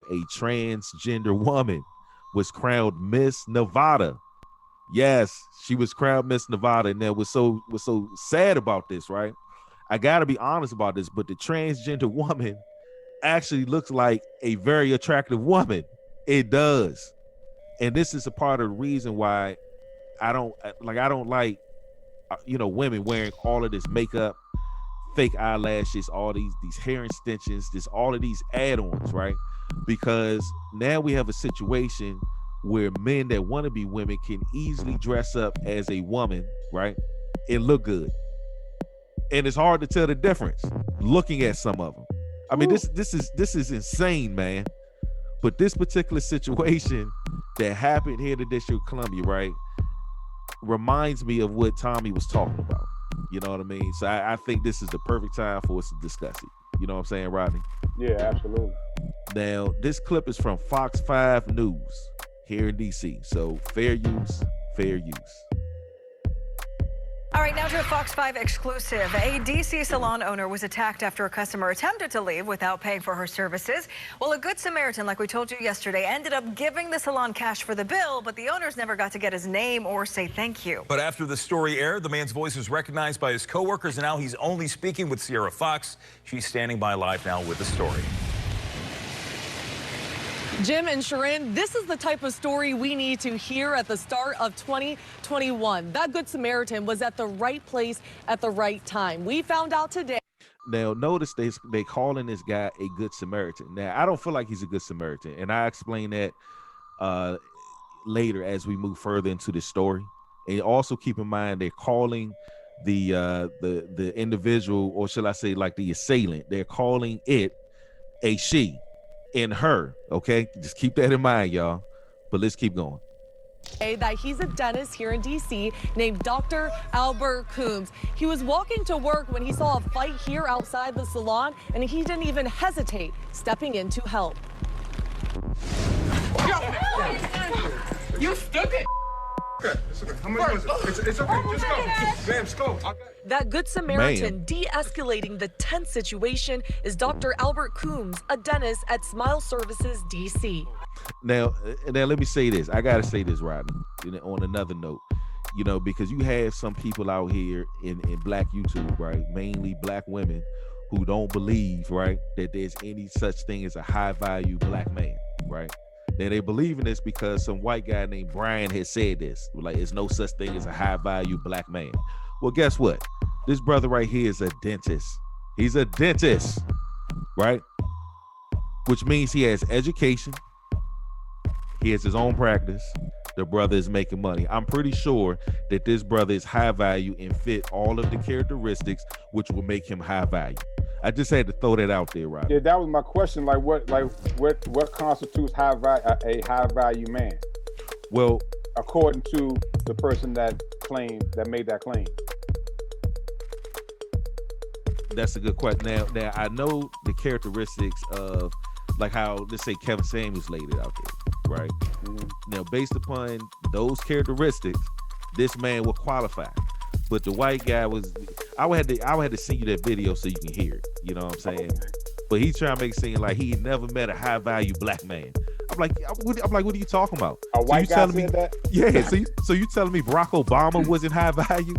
a transgender woman was crowned Miss Nevada. Yes, she was crowned Miss Nevada, and that was so sad about this, right? I gotta be honest about this, but the transgender woman actually looks like a very attractive woman. It does, and this is a part of the reason why I don't like women wearing all of this makeup, fake eyelashes, all these hair extensions, all of these add-ons, right? Because now we have a situation where men that want to be women can easily dress up as a woman, right, and look good. And it's hard to tell the difference looking at some of them. I mean, this is insane, man. But this particular situation that happened here in the District of Columbia, right, reminds me of what Tommy was talking about. You know what I mean? So I think this is the perfect time for us to discuss it. You know what I'm saying, Rodney? Yeah, absolutely. Now, this clip is from Fox 5 News here in DC. So fair use, fair use. All right, now to a Fox 5 exclusive. A D.C. salon owner was attacked after a customer attempted to leave without paying for her services. Well, a good Samaritan, like we told you yesterday, ended up giving the salon cash for the bill, but the owners never got to get his name or say thank you. But after the story aired, the man's voice was recognized by his coworkers, and now he's only speaking with Sierra Fox. She's standing by live now with the story. Jim and Sharon, this is the type of story we need to hear at the start of 2021. That Good Samaritan was at the right place at the right time. We found out today. Now, notice they calling this guy a Good Samaritan. Now, I don't feel like he's a Good Samaritan, and I explain that later as we move further into the story. And also keep in mind they're calling the individual, or shall I say, like the assailant, they're calling it a she. In her, okay? Just keep that in mind, y'all. But let's keep going. That he's a dentist here in D.C. named Dr. Albert Coombs. He was walking to work when he saw a fight here outside the salon, and he didn't even hesitate stepping in to help. You stupid! Okay, it's okay. How much was it? It's okay. Just go. Ma'am, just go. That Good Samaritan de-escalating the tense situation is Dr. Albert Coombs, a dentist at Smile Services, D.C. Now, let me say this. I got to say this, Rodney, on another note, because you have some people out here in Black YouTube, right, mainly Black women who don't believe, right, that there's any such thing as a high-value Black man, right? Now, they believe in this because some white guy named Brian has said this. Like, there's no such thing as a high-value Black man. Well, guess what? This brother right here is a dentist. He's a dentist, right? Which means he has education. He has his own practice. The brother is making money. I'm pretty sure that this brother is high value and fit all of the characteristics which will make him high value. I just had to throw that out there, Rob. Yeah, that was my question. Like, what constitutes a high value man? Well, according to the person that made that claim. That's a good question. Now I know the characteristics of, like, how, let's say, Kevin Samuels laid it out there, right? Mm-hmm. Now, based upon those characteristics, this man will qualify. But the white guy was, I would have to send you that video so you can hear it. You know what I'm saying? But he's trying to make it seem like he never met a high value Black man. I'm like, what are you talking about? A white guy said that? Yeah. So you telling me Barack Obama wasn't high value?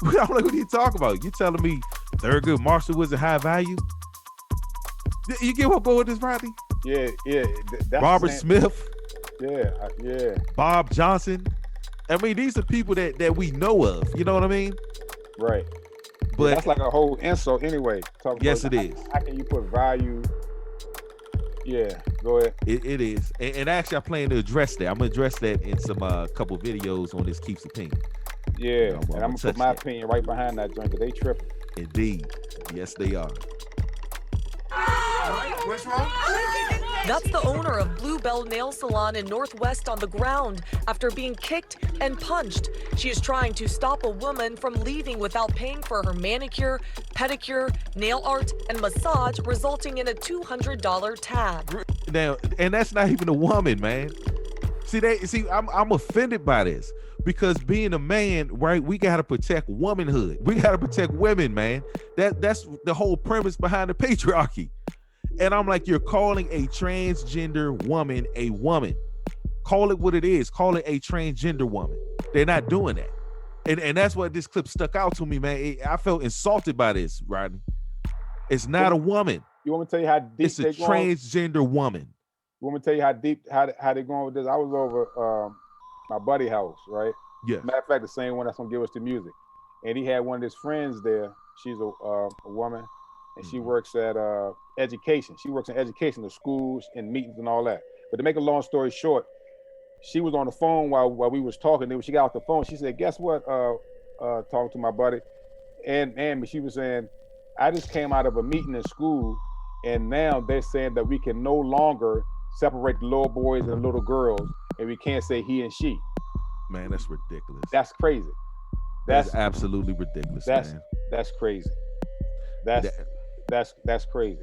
I'm like, what are you talking about? You telling me Thurgood Marshall wasn't high value? You get what going with this, Rodney? Yeah. That's Robert Smith. Yeah. Bob Johnson. I mean, these are people that we know of. You know what I mean? Right. But that's like a whole insult anyway. Yes, it is. How can you put value? Yeah, go ahead. It is. And actually, I plan to address that. I'm going to address that in some couple videos on this Keeps Opinion. Yeah, and I'm going to put my opinion right behind that joint, because they tripping. Indeed. Yes, they are. What's wrong? That's the owner of Bluebell Nail Salon in Northwest on the ground after being kicked and punched. She is trying to stop a woman from leaving without paying for her manicure, pedicure, nail art, and massage, resulting in a $200 tab. Now, and that's not even a woman, man. See, I'm offended by this, because being a man, right, we got to protect womanhood. We got to protect women, man. That's the whole premise behind the patriarchy. And I'm like, you're calling a transgender woman a woman. Call it what it is. Call it a transgender woman. They're not doing that. And that's what this clip stuck out to me, man. I felt insulted by this, Rodney. It's not a woman. You want me to tell you how deep it's a transgender woman. You want me to tell you how deep, how they going with this? I was over my buddy house, right? Yeah. Matter of fact, the same one that's gonna give us the music. And he had one of his friends there. She's a woman, and she works at education. She works in education, the schools and meetings and all that. But to make a long story short, she was on the phone while we was talking. Then when she got off the phone, she said, "Guess what?" Talking to my buddy, and she was saying, "I just came out of a meeting in school, and now they're saying that we can no longer separate the little boys and the little girls, and we can't say he and she." Man, that's ridiculous. That's crazy. That's absolutely ridiculous. That's crazy. That's crazy.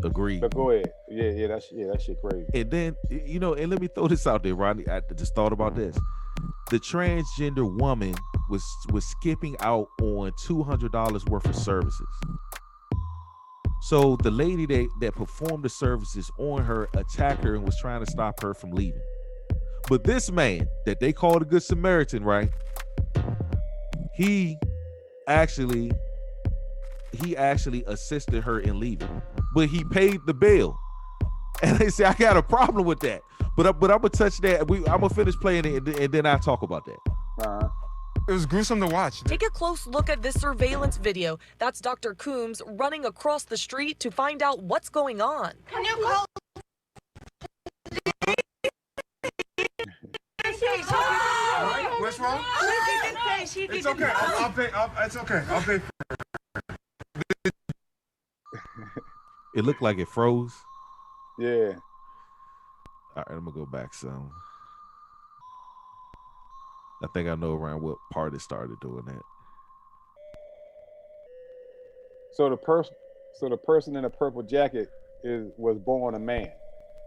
Agreed. But go ahead. Yeah, that shit crazy. And then, and let me throw this out there, Rodney. I just thought about this. The transgender woman was skipping out on $200 worth of services. So the lady that performed the services on her attacked her and was trying to stop her from leaving. But this man that they called a Good Samaritan, right? He actually assisted her in leaving, but he paid the bill. And they say, I got a problem with that. But I'm gonna touch that. I'm gonna finish playing it, and then I'll talk about that. It was gruesome to watch. Take a close look at this surveillance video. That's Dr. Coombs running across the street to find out what's going on. Can you call? What's wrong? It's okay. I'll pay. It's okay. I'll pay. It looked like it froze. Yeah. All right, I'm gonna go back some. I think I know around what part it started doing that. So the person in the purple jacket was born a man.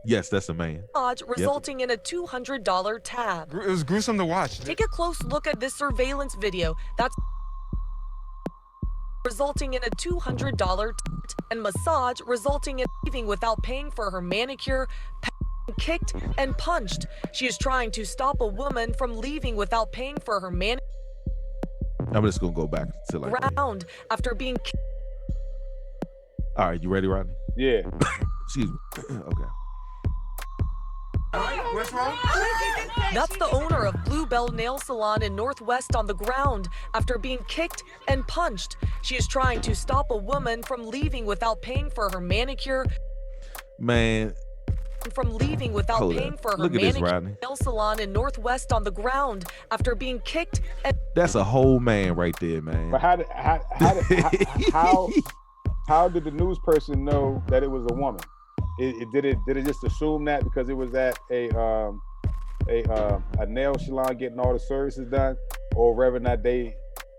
Yes, that's a man. Resulting in a $200 tab. It was gruesome to watch. Take a close look at this surveillance video. That's resulting in a $200 and massage, resulting in leaving without paying for her manicure, kicked and punched. She is trying to stop a woman from leaving without paying for her manicure. I'm just gonna go back to like ground after being kicked. All right, you ready, Rodney? Yeah. Excuse me. Okay. What's wrong? That's the owner of Bluebell Nail Salon in Northwest on the ground after being kicked and punched. She is trying to stop a woman from leaving without paying for her manicure. Man. From leaving without paying for her manicure. Nail salon in Northwest on the ground after being kicked. And that's a whole man right there, man. But how did the news person know that it was a woman? Did it just assume that because it was at a nail salon getting all the services done, or whether or not they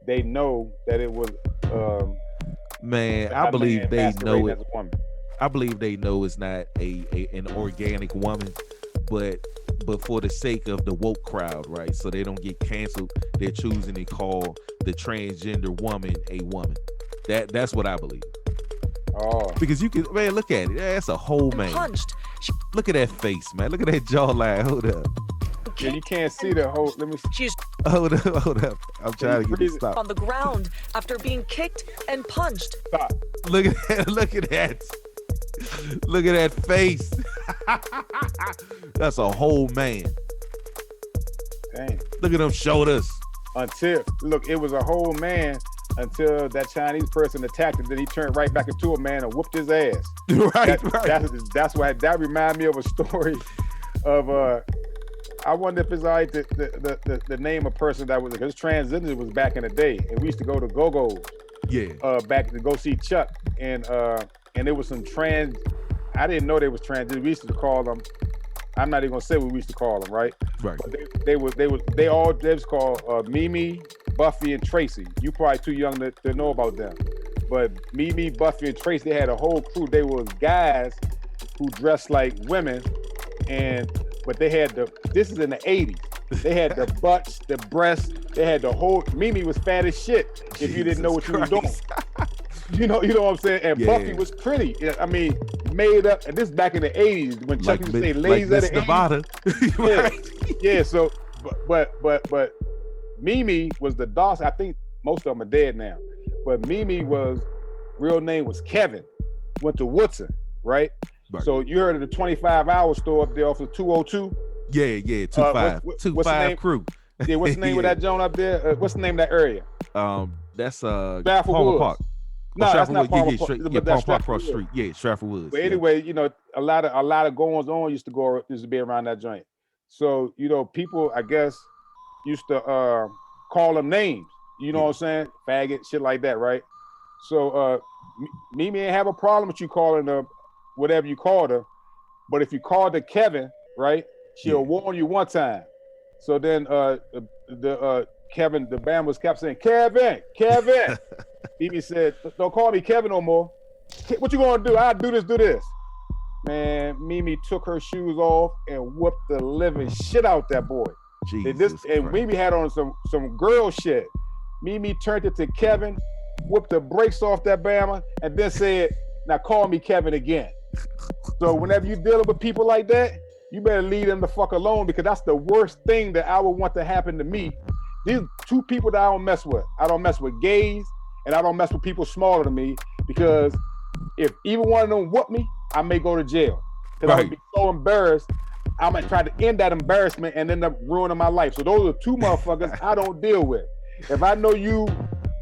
know that it was man, I believe they know it. I believe they know it's not an organic woman, but for the sake of the woke crowd, right? So they don't get canceled, they're choosing to call the transgender woman a woman. That's what I believe. Oh. Because you can, man, look at it. That's a whole man. Punched. Look at that face, man. Look at that jawline. Hold up. Yeah, you can't see the whole. Let me see. She's hold up. I'm trying to get this stop. On the ground after being kicked and punched. Stop. Look at that. Look at that. Look at that face. That's a whole man. Dang. Look at them shoulders. Look, it was a whole man until that Chinese person attacked him. Then he turned right back into a man and whooped his ass. Right. That's why that reminded me of a story of I wonder if it's all right the name of person that was, because transgender was back in the day, and we used to go to Go-Go's. Yeah. Back to go see Chuck, and there was some trans. I didn't know they was transgender. We used to call them. I'm not even gonna say what we used to call them, right? Right. But they was called Mimi, Buffy, and Tracy. You probably too young to know about them. But Mimi, Buffy, and Tracy, they had a whole crew. They was guys who dressed like women, but they had this is in the 80s. They had the butts, the breasts, they had the whole, Mimi was fat as shit if you didn't know what you were doing. You know what I'm saying? And Yeah. Buffy was pretty. I mean, made up. And this back in the 80s when Chuck used to say ladies like of the Miss Nevada. 80s. Right. Yeah. So, but Mimi was the Dawson. I think most of them are dead now. But Mimi real name was Kevin. Went to Woodson, right? So you heard of the 25-hour store up there off of 202? Yeah, 25. What's 25 crew. Yeah, what's the name of that joint up there? What's the name of that area? That's Stratford Palmer Woods. Park. No, that's not Palmer Park. Yeah, Palmer Park across the street. Yeah, Stratford Woods. But anyway, you know, a lot of goings on used to be around that joint. So, you know, people, I guess, used to call them names. You know what I'm saying? Faggot, shit like that, right? So Mimi ain't have a problem with you calling her whatever you called her. But if you called her Kevin, right, she'll warn you one time. So then Kevin, the band was kept saying, Kevin. Mimi said, don't call me Kevin no more. What you gonna do? I'll do this. Man, Mimi took her shoes off and whooped the living shit out that boy. And Mimi had on some girl shit. Mimi turned it to Kevin, whooped the brakes off that Bama, and then said, now call me Kevin again. So whenever you're dealing with people like that, you better leave them the fuck alone, because that's the worst thing that I would want to happen to me. These two people that I don't mess with. I don't mess with gays, and I don't mess with people smaller than me, because if either one of them whoop me, I may go to jail. Because I would be so embarrassed, I might try to end that embarrassment and end up ruining my life. So those are two motherfuckers I don't deal with. If I know you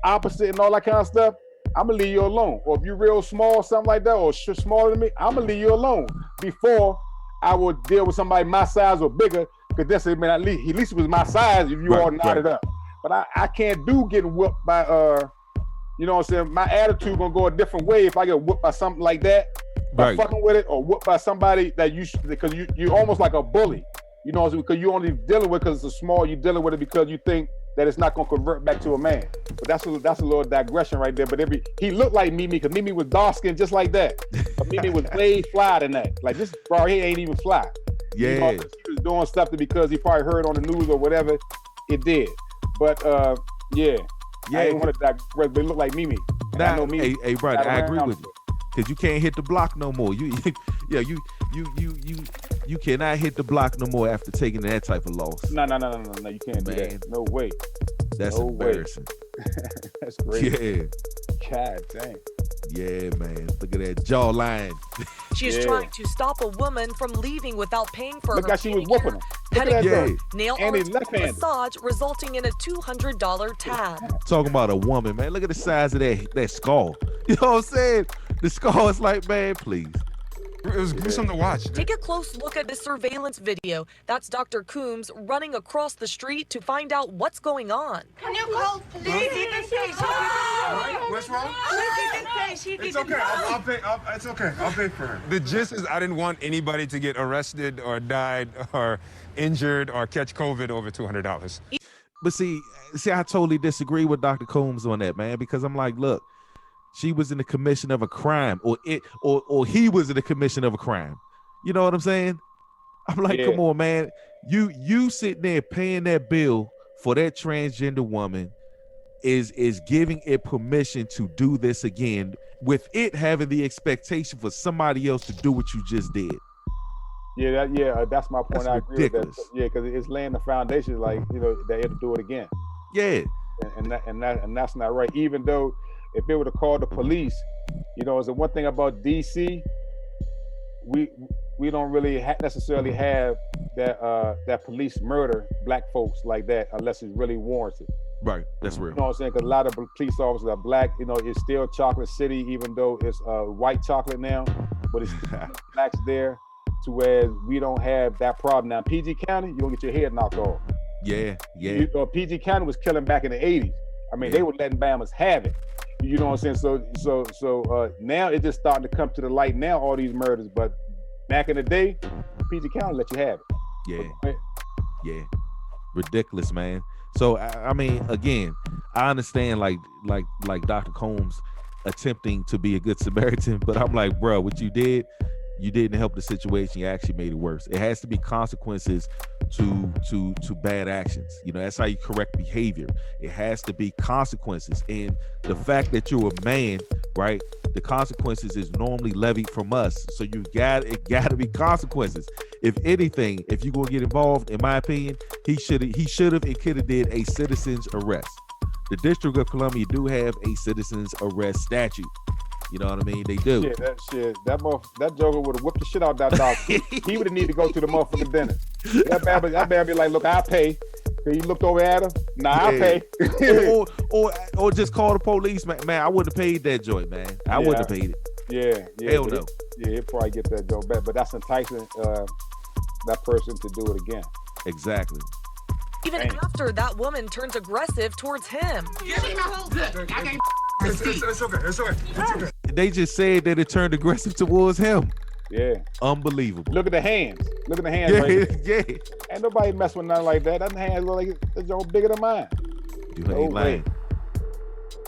opposite and all that kind of stuff, I'm gonna leave you alone. Or if you're real small, something like that, or smaller than me, I'm gonna leave you alone before I would deal with somebody my size or bigger, because that's at least it was my size if you all knotted up. But I can't do getting whooped by you know what I'm saying? My attitude gonna go a different way if I get whooped by something like that, by fucking with it, or whooped by somebody that because you're almost like a bully. You know, because you only dealing with because it's a small, you're dealing with it because you think that it's not gonna convert back to a man. But that's a little digression right there. But he looked like Mimi, because Mimi was dark skinned just like that. But Mimi was way fly than that. Like, this bro here ain't even fly. Yeah. You know, he was doing stuff because he probably heard on the news or whatever. It did. But yeah. I didn't want to digress, but it looked like Mimi. Nah, I know Mimi. Hey, brother, I agree with you. Because you can't hit the block no more. You cannot hit the block no more after taking that type of loss. No, you can't do that. No way. That's embarrassing. That's crazy. Yeah. God dang. Yeah, man. Look at that jawline. She is trying to stop a woman from leaving without paying for Look her how she was whooping him. pedicure, nail and art, left-handed. massage, resulting in a $200 tab. Talking about a woman, man. Look at the size of that skull. You know what I'm saying? The skull is like, man, please. It was gruesome to watch. Take a close look at this surveillance video. That's Dr. Coombs running across the street to find out what's going on. Can you call police? What's wrong? It's okay. I'll pay. It's okay. I'll pay for her. The gist is I didn't want anybody to get arrested or died or injured or catch COVID over $200. But see, I totally disagree with Dr. Coombs on that, man, because I'm like, look, she was in the commission of a crime, or he was in the commission of a crime. You know what I'm saying? I'm like, come on, man. You sitting there paying that bill for that transgender woman is giving it permission to do this again, with it having the expectation for somebody else to do what you just did. That's my point. That's I agree ridiculous. with that. Yeah, because it's laying the foundation, like, you know, that it'll do it again. Yeah. And that's not right. Even though if it would have called the police, you know, it's the one thing about DC, we don't really necessarily have that police murder black folks like that unless it's really warranted. Right, that's real. You know what I'm saying? Because a lot of police officers are black. You know, it's still Chocolate City, even though it's white chocolate now, but it's still blacks there, to where we don't have that problem. Now, PG County, you don't get your head knocked off. Yeah. You know, PG County was killing back in the 80s. I mean, they were letting Bamas have it. You know what I'm saying? So now it's just starting to come to the light now, all these murders. But back in the day, PG County let you have it. Yeah. Ridiculous, man. So I mean, again, I understand like Dr. Combs attempting to be a good Samaritan, but I'm like, bro, what you did, you didn't help the situation. You actually made it worse. It has to be consequences to bad actions. You know, that's how you correct behavior. It has to be consequences. And the fact that you're a man, right? The consequences is normally levied from us. So it got to be consequences. If anything, if you're gonna get involved, in my opinion, he should have and could have did a citizen's arrest. The District of Columbia do have a citizen's arrest statute. You know what I mean? They do. Yeah, that joker would have whipped the shit out that dog. He would have needed to go to the motherfucking dentist. That man be like, look, I'll pay. Then he looked over at him. Nah, I'll pay. or just call the police, man. Man, I wouldn't have paid that joint, man. I wouldn't have paid it. Yeah. Hell no. He'll probably get that joint back. But that's enticing that person to do it again. Exactly. Even after that woman turns aggressive towards him. It's okay. They just said that it turned aggressive towards him. Yeah. Unbelievable. Look at the hands. Yeah, Right? yeah. Ain't nobody mess with nothing like that. That hands look like it's all bigger than mine. You ain't lying.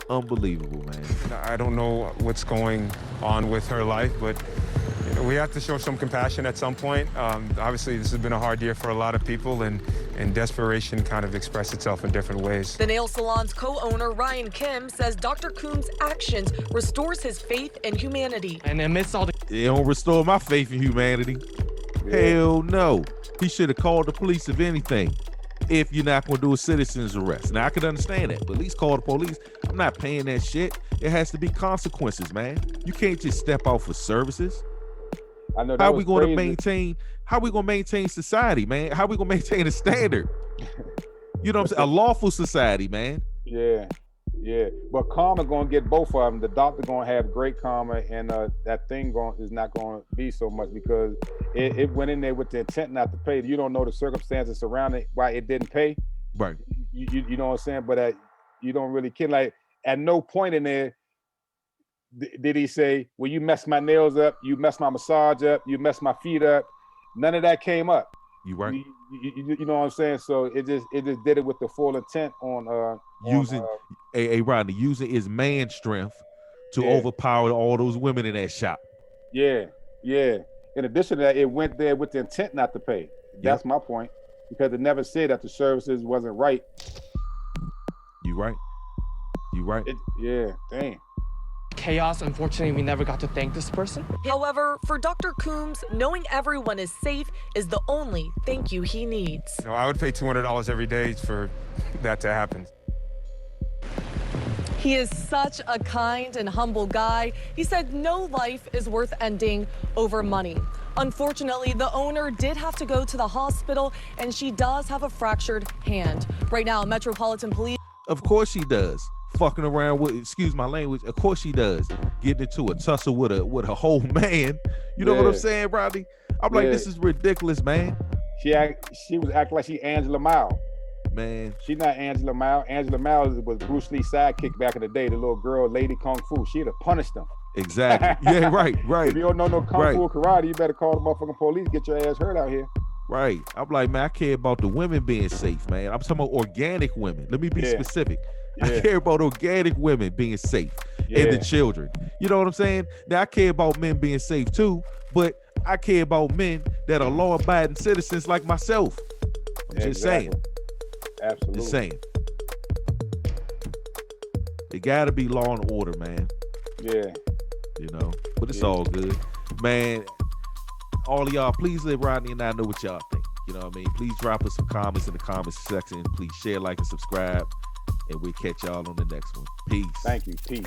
Unbelievable, man. I don't know what's going on with her life, but we have to show some compassion at some point. Obviously, this has been a hard year for a lot of people, and desperation kind of expressed itself in different ways. The nail salon's co-owner, Ryan Kim, says Dr. Coombs' actions restores his faith in humanity. And amidst all the... It don't restore my faith in humanity. Hell no. He should have called the police if anything. If you're not going to do a citizen's arrest. Now, I could understand that, but at least call the police. I'm not paying that shit. It has to be consequences, man. You can't just step out for services. I know. How are we going to maintain society, man? How are we going to maintain a standard? You know what I'm saying? A lawful society, man. Yeah. But karma going to get both of them. The doctor going to have great karma, and that thing is not going to be so much because it went in there with the intent not to pay. You don't know the circumstances surrounding why it didn't pay. Right. You know what I'm saying? But you don't really care. Like, at no point in there did he say, well, you messed my nails up, you messed my massage up, you messed my feet up. None of that came up. You right. You know what I'm saying? So it just did it with the full intent on using Rodney, using his man strength to overpower all those women in that shop. Yeah. In addition to that, it went there with the intent not to pay. That's my point. Because it never said that the services wasn't right. You right. Damn. chaos. Unfortunately, we never got to thank this person. However, for Dr. Coombs, knowing everyone is safe is the only thank you he needs. You know, I would pay $200 every day for that to happen. He is such a kind and humble guy. He said no life is worth ending over money. Unfortunately, the owner did have to go to the hospital, and she does have a fractured hand. Right now, Metropolitan Police... Of course she does. Fucking around with, excuse my language, of course she does. Getting into a tussle with a whole man. You know what I'm saying, Rodney? I'm like, this is ridiculous, man. She was acting like she Angela Miles. Man. She not Angela Miles. Angela Miles was Bruce Lee's sidekick back in the day, the little girl, Lady Kung Fu. She'd have punished him. Exactly. Yeah, right. If you don't know no Kung Fu or karate, you better call the motherfucking police, get your ass hurt out here. Right. I'm like, man, I care about the women being safe, man. I'm talking about organic women. Let me be specific. I care about organic women being safe and the children. You know what I'm saying? Now, I care about men being safe too, but I care about men that are law-abiding citizens like myself. I'm just saying. Absolutely. Just saying. It gotta be law and order, man. Yeah. You know, but it's all good. Man, all of y'all, please let Rodney and I know what y'all think. You know what I mean? Please drop us some comments in the comments section. Please share, like, and subscribe. And we'll catch y'all on the next one. Peace. Thank you. Peace.